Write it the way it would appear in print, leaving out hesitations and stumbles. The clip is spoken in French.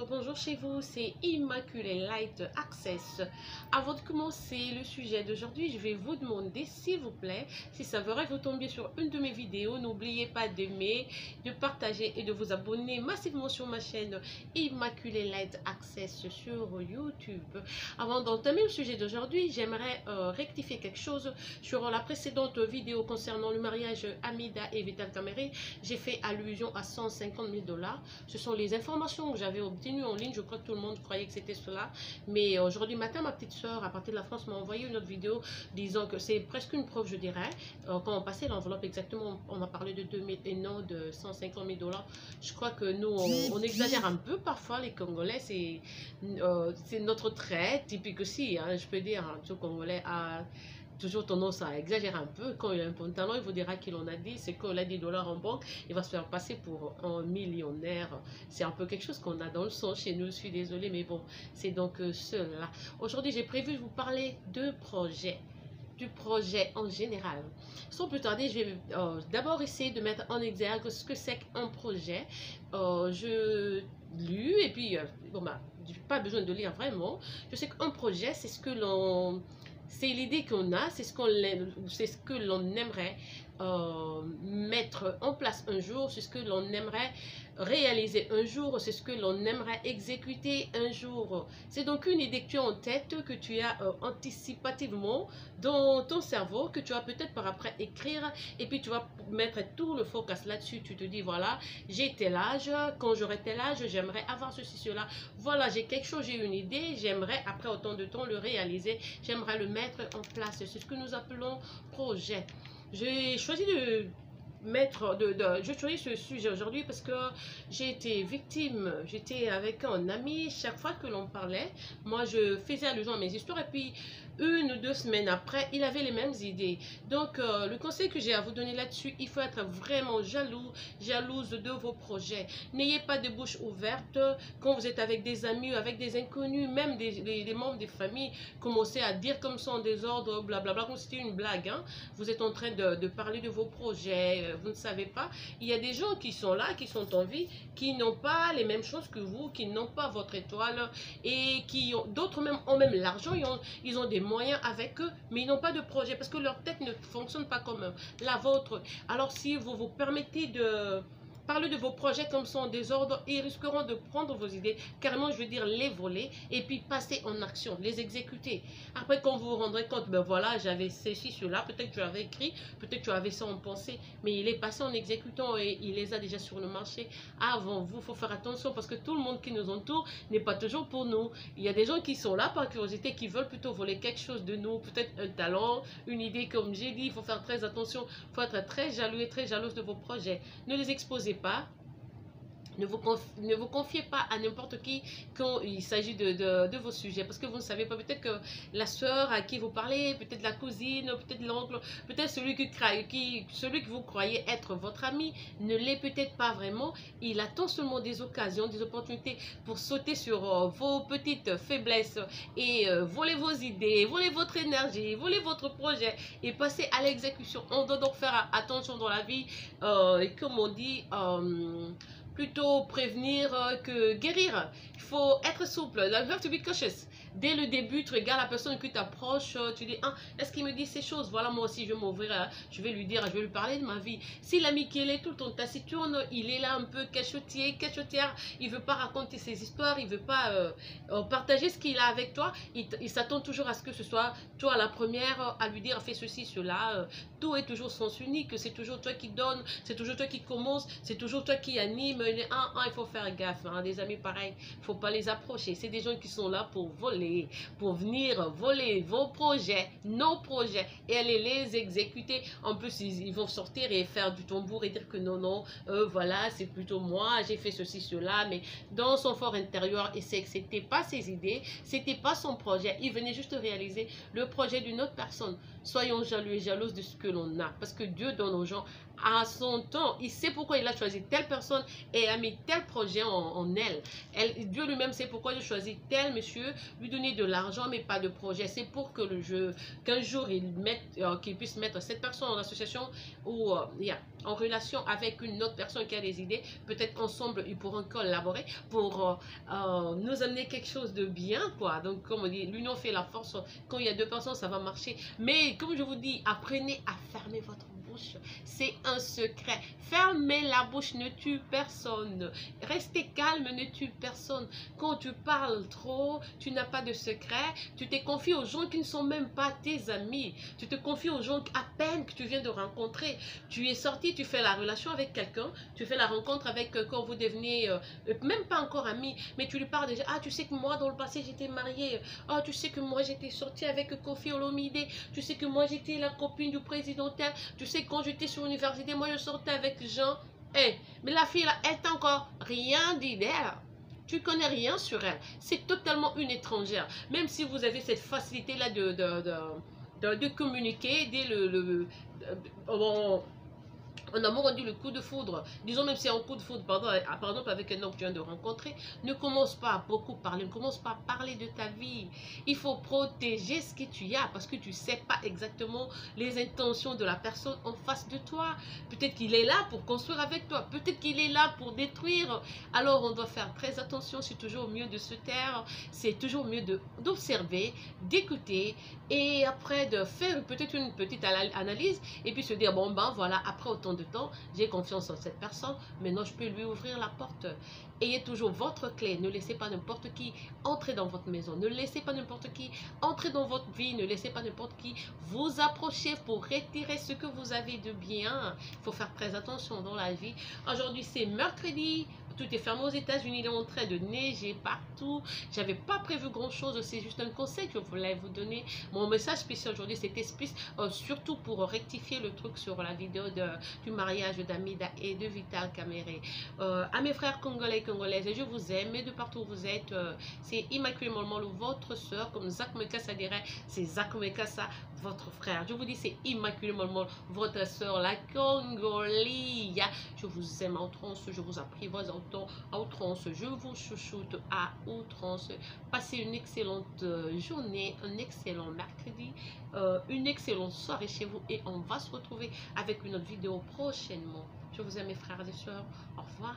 bonjour chez vous, c'est Immaculée Light Access. Avant de commencer le sujet d'aujourd'hui, je vais vous demander, s'il vous plaît, si ça verrait vous tomber sur une de mes vidéos, n'oubliez pas d'aimer, de partager et de vous abonner massivement sur ma chaîne Immaculée Light Access sur YouTube. Avant d'entamer le sujet d'aujourd'hui, j'aimerais rectifier quelque chose sur la précédente vidéo concernant le mariage Amida et Vital Kamere. J'ai fait allusion à 150 000 $. Ce sont les informations que j'avais obtenues en ligne. Je crois que tout le monde croyait que c'était cela. Mais aujourd'hui matin, ma petite soeur, à partir de la France, m'a envoyé une autre vidéo disant que c'est presque une preuve, je dirais. Quand on passait l'enveloppe exactement, on a parlé de 2000 et non de 150 000 $. Je crois que nous, on exagère un peu parfois, les Congolais. C'est notre trait typique aussi, hein, je peux dire. Hein, tout Congolais a toujours tendance à exagérer un peu. Quand il a un pantalon, il vous dira qu'il en a 10. C'est quand il a des dollars en banque, il va se faire passer pour un millionnaire. C'est un peu quelque chose qu'on a dans le sang chez nous. Je suis désolée, mais bon, c'est donc cela. Aujourd'hui, j'ai prévu de vous parler de projets. Du projet en général. Sans plus tarder, je vais d'abord essayer de mettre en exergue ce que c'est qu'un projet. Je lu et puis, bon, bah, j'ai pas besoin de lire vraiment. Je sais qu'un projet, c'est ce que l'on... C'est l'idée qu'on a, c'est ce que l'on aimerait mettre en place un jour, c'est ce que l'on aimerait réaliser un jour, c'est ce que l'on aimerait exécuter un jour. C'est donc une idée que tu as en tête, que tu as anticipativement dans ton cerveau, que tu vas peut-être par après écrire, et puis tu vas mettre tout le focus là-dessus. Tu te dis, voilà, j'ai tel âge, quand j'aurai tel âge, j'aimerais avoir ceci, cela. Voilà, j'ai quelque chose, j'ai une idée, j'aimerais après autant de temps le réaliser, j'aimerais le mettre en place. C'est ce que nous appelons projet. J'ai choisi de je choisis ce sujet aujourd'hui parce que j'ai été victime, j'étais avec un ami, chaque fois que l'on parlait, moi je faisais allusion à mes histoires et puis une ou 2 semaines après, il avait les mêmes idées. Donc le conseil que j'ai à vous donner là-dessus, il faut être vraiment jalouse de vos projets. N'ayez pas de bouche ouverte quand vous êtes avec des amis, avec des inconnus, même des membres des familles, commencez à dire comme ça en désordre, blablabla, comme si c'était une blague. Hein. Vous êtes en train de parler de vos projets, vous ne savez pas. Il y a des gens qui sont là, qui sont en vie, qui n'ont pas les mêmes choses que vous, qui n'ont pas votre étoile et qui ont, d'autres même ont même l'argent, ils ont des moyens avec eux, mais ils n'ont pas de projet parce que leur tête ne fonctionne pas comme la vôtre. Alors si vous vous permettez de parler de vos projets comme ça en désordre, ils risqueront de prendre vos idées, carrément je veux dire les voler et puis passer en action, les exécuter. Après quand vous vous rendrez compte, ben voilà, j'avais ceci, cela, peut-être que tu avais écrit, peut-être que tu avais ça en pensée, mais il est passé en exécutant et il les a déjà sur le marché avant vous. Il faut faire attention parce que tout le monde qui nous entoure n'est pas toujours pour nous. Il y a des gens qui sont là par curiosité, qui veulent plutôt voler quelque chose de nous, peut-être un talent, une idée comme j'ai dit. Il faut faire très attention, il faut être très jaloux et très jalouse de vos projets. Ne les exposez pas. Ne vous confiez pas à n'importe qui quand il s'agit de vos sujets. Parce que vous ne savez pas, peut-être que la soeur à qui vous parlez, peut-être la cousine, peut-être l'oncle, peut-être celui que vous croyez être votre ami, ne l'est peut-être pas vraiment. Il attend seulement des occasions, des opportunités pour sauter sur vos petites faiblesses et voler vos idées, voler votre énergie, voler votre projet et passer à l'exécution. On doit donc faire attention dans la vie. Et comme on dit... plutôt prévenir que guérir. Il faut être souple. You have to be cautious. Dès le début, tu regardes la personne qui t'approche, tu dis, ah, est-ce qu'il me dit ces choses? Voilà, moi aussi, je vais m'ouvrir, je vais lui dire, je vais lui parler de ma vie. Si l'ami qui est tout le temps taciturne, il est là un peu cachotière, il ne veut pas raconter ses histoires, il ne veut pas partager ce qu'il a avec toi, il s'attend toujours à ce que ce soit toi la première à lui dire, fais ceci, cela. Tout est toujours sens unique, c'est toujours toi qui donne, c'est toujours toi qui commence, c'est toujours toi qui anime. Il faut faire gaffe, hein, des amis pareils, il ne faut pas les approcher. C'est des gens qui sont là pour voler, pour venir voler vos projets, nos projets, et aller les exécuter. En plus, ils vont sortir et faire du tambour et dire que non, voilà, c'est plutôt moi, j'ai fait ceci, cela, mais dans son fort intérieur, il sait que ce n'était pas ses idées, ce n'était pas son projet, il venait juste réaliser le projet d'une autre personne. Soyons jaloux et jalouses de ce que l'on a, parce que Dieu donne aux gens à son temps. Il sait pourquoi il a choisi telle personne et a mis tel projet en elle. Dieu lui-même sait pourquoi il a choisi tel monsieur, lui donner de l'argent mais pas de projet. C'est pour que qu'un jour qu'il puisse mettre cette personne en association ou en relation avec une autre personne qui a des idées. Peut-être ensemble ils pourront collaborer pour nous amener quelque chose de bien, quoi. Donc comme on dit, l'union fait la force. Quand il y a deux personnes, ça va marcher. Mais comme je vous dis, apprenez à fermer votre bouche. C'est un secret. Fermez la bouche ne tue personne. Restez calme ne tue personne. Quand tu parles trop, tu n'as pas de secret. Tu te confies aux gens qui ne sont même pas tes amis. Tu te confies aux gens à peine que tu viens de rencontrer. Tu es sorti, tu fais la relation avec quelqu'un, tu fais la rencontre avec quand vous devenez même pas encore amis, mais tu lui parles déjà. Ah, tu sais que moi dans le passé j'étais mariée. Ah, tu sais que moi j'étais sortie avec Kofi Olomide. Tu sais que moi j'étais la copine du président tel. Tu sais quand j'étais sur l'université, moi je sortais avec Jean. Eh, mais la fille là, elle t'a encore rien dit d'elle. Tu connais rien sur elle. C'est totalement une étrangère. Même si vous avez cette facilité là de communiquer dès en amour, on dit le coup de foudre. Disons même si c'est un coup de foudre, par exemple avec un homme que tu viens de rencontrer, ne commence pas à beaucoup parler, ne commence pas à parler de ta vie. Il faut protéger ce que tu as parce que tu ne sais pas exactement les intentions de la personne en face de toi. Peut-être qu'il est là pour construire avec toi, peut-être qu'il est là pour détruire. Alors on doit faire très attention, c'est toujours mieux de se taire, c'est toujours mieux d'observer, d'écouter et après de faire peut-être une petite analyse et puis se dire bon ben voilà, après autant de temps, j'ai confiance en cette personne, maintenant je peux lui ouvrir la porte. Ayez toujours votre clé, ne laissez pas n'importe qui entrer dans votre maison, ne laissez pas n'importe qui entrer dans votre vie, ne laissez pas n'importe qui vous approcher pour retirer ce que vous avez de bien. Il faut faire très attention dans la vie. Aujourd'hui c'est mercredi, tout est fermé aux États-Unis, il est en train de neiger partout. J'avais pas prévu grand chose, c'est juste un conseil que je voulais vous donner. Mon message spécial aujourd'hui, c'était surtout pour rectifier le truc sur la vidéo du mariage d'Amida et de Vital Caméré. À mes frères congolais et congolaises, je vous aime, et de partout où vous êtes, c'est Immaculée Molmolo, votre soeur, comme Zach Mekassa dirait, c'est Zach Mekassa, votre frère. Je vous dis, c'est Immaculée Molmolo, votre soeur, la Congolaise. Je vous aime à outrance, je vous apprivoise à outrance, je vous chouchoute à outrance. Passez une excellente journée, un excellent mercredi, une excellente soirée chez vous et on va se retrouver avec une autre vidéo prochainement. Je vous aime mes frères et sœurs, au revoir.